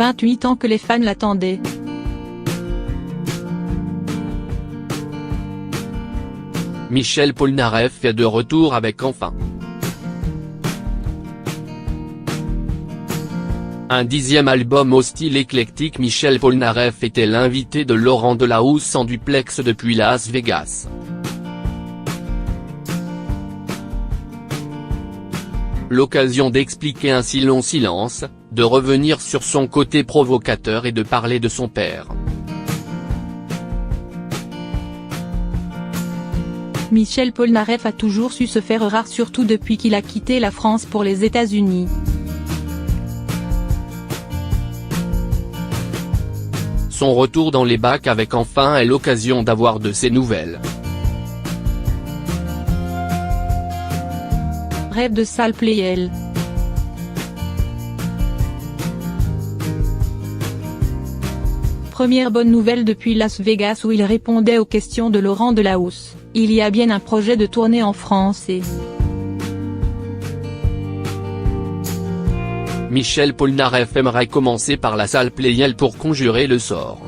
28 ans que les fans l'attendaient. Michel Polnareff est de retour avec Enfin. Un 10e album au style éclectique. Michel Polnareff était l'invité de Laurent Delahousse en duplex depuis Las Vegas. L'occasion d'expliquer un si long silence, de revenir sur son côté provocateur et de parler de son père. Michel Polnareff a toujours su se faire rare, surtout depuis qu'il a quitté la France pour les États-Unis. Son retour dans les bacs avec Enfin est l'occasion d'avoir de ses nouvelles. Rêve de salle Playel. Première bonne nouvelle depuis Las Vegas où il répondait aux questions de Laurent Delahousse, il y a bien un projet de tournée en France et... Michel Polnareff aimerait commencer par la salle Playel pour conjurer le sort.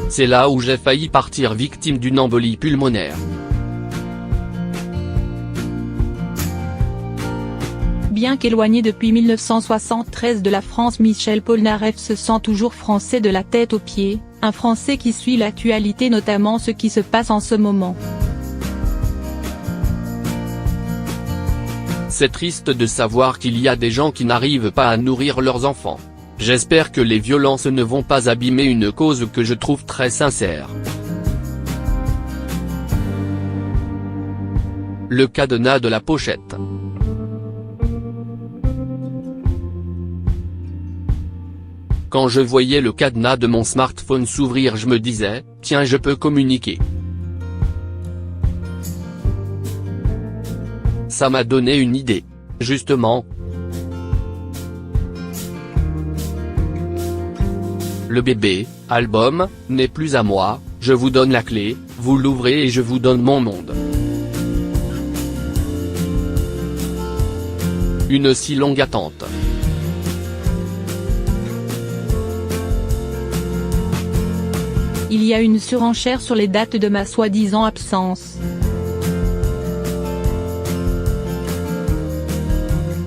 C'est là où j'ai failli partir victime d'une embolie pulmonaire. Bien qu'éloigné depuis 1973 de la France, Michel Polnareff se sent toujours français de la tête aux pieds, un Français qui suit l'actualité, notamment ce qui se passe en ce moment. C'est triste de savoir qu'il y a des gens qui n'arrivent pas à nourrir leurs enfants. J'espère que les violences ne vont pas abîmer une cause que je trouve très sincère. Le cadenas de la pochette. Quand je voyais le cadenas de mon smartphone s'ouvrir, je me disais, tiens, je peux communiquer. Ça m'a donné une idée. Justement. Le bébé, album, n'est plus à moi, je vous donne la clé, vous l'ouvrez et je vous donne mon monde. Une si longue attente. Il y a une surenchère sur les dates de ma soi-disant absence.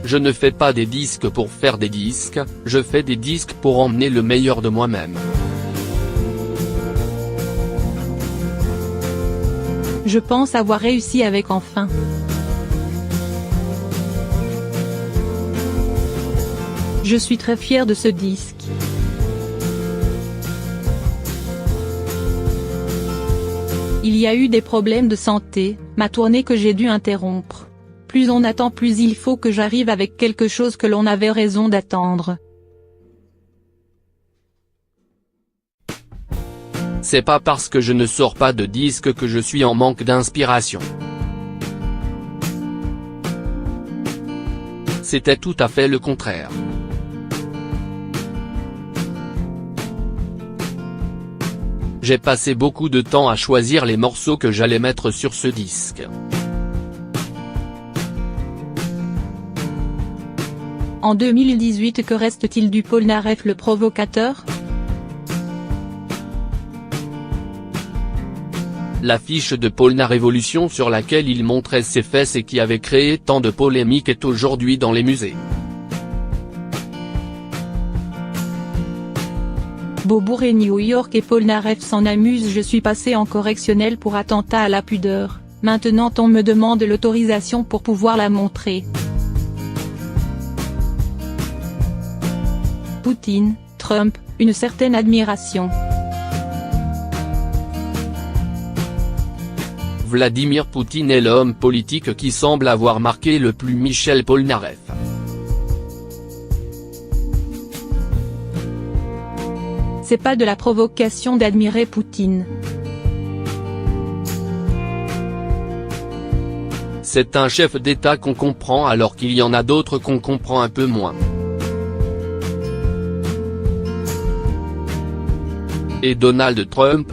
Je ne fais pas des disques pour faire des disques, je fais des disques pour emmener le meilleur de moi-même. Je pense avoir réussi avec Enfin. Je suis très fier de ce disque. Il y a eu des problèmes de santé, ma tournée que j'ai dû interrompre. Plus on attend, plus il faut que j'arrive avec quelque chose que l'on avait raison d'attendre. C'est pas parce que je ne sors pas de disque que je suis en manque d'inspiration. C'était tout à fait le contraire. J'ai passé beaucoup de temps à choisir les morceaux que j'allais mettre sur ce disque. En 2018, que reste-t-il du Polnareff le provocateur? L'affiche de Polnarevolution sur laquelle il montrait ses fesses et qui avait créé tant de polémiques est aujourd'hui dans les musées. Beaubourg et New York et Polnareff s'en amuse. Je suis passé en correctionnel pour attentat à la pudeur, maintenant on me demande l'autorisation pour pouvoir la montrer. Poutine, Trump, une certaine admiration. Vladimir Poutine est l'homme politique qui semble avoir marqué le plus Michel Polnareff. C'est pas de la provocation d'admirer Poutine. C'est un chef d'État qu'on comprend alors qu'il y en a d'autres qu'on comprend un peu moins. Et Donald Trump?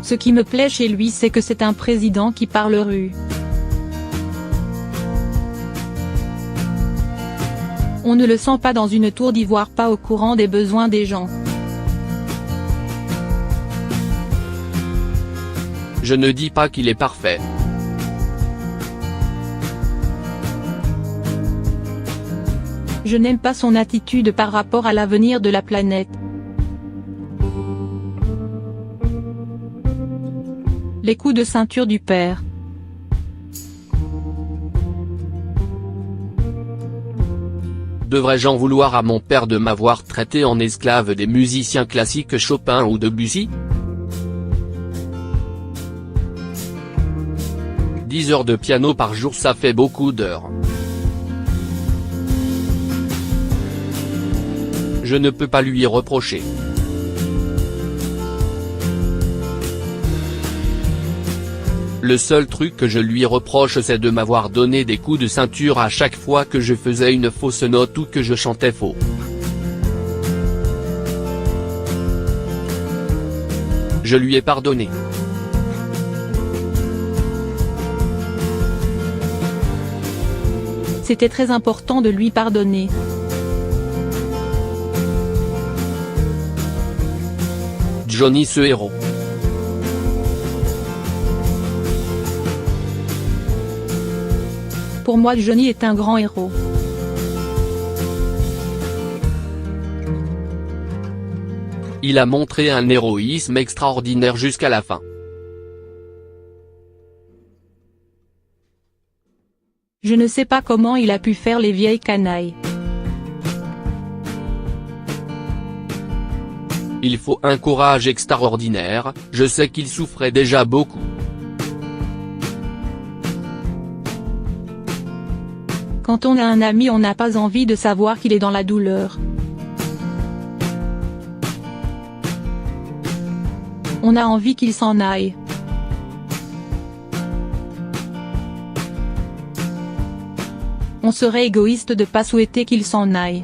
Ce qui me plaît chez lui, c'est que c'est un président qui parle rue. On ne le sent pas dans une tour d'ivoire, pas au courant des besoins des gens. Je ne dis pas qu'il est parfait. Je n'aime pas son attitude par rapport à l'avenir de la planète. Les coups de ceinture du père. Devrais-je en vouloir à mon père de m'avoir traité en esclave des musiciens classiques Chopin ou Debussy? 10 heures de piano par jour, ça fait beaucoup d'heures. Je ne peux pas lui reprocher. Le seul truc que je lui reproche, c'est de m'avoir donné des coups de ceinture à chaque fois que je faisais une fausse note ou que je chantais faux. Je lui ai pardonné. C'était très important de lui pardonner. Johnny, ce héros. Pour moi, Johnny est un grand héros. Il a montré un héroïsme extraordinaire jusqu'à la fin. Je ne sais pas comment il a pu faire les vieilles canailles. Il faut un courage extraordinaire, je sais qu'il souffrait déjà beaucoup. Quand on a un ami, on n'a pas envie de savoir qu'il est dans la douleur. On a envie qu'il s'en aille. On serait égoïste de pas souhaiter qu'il s'en aille.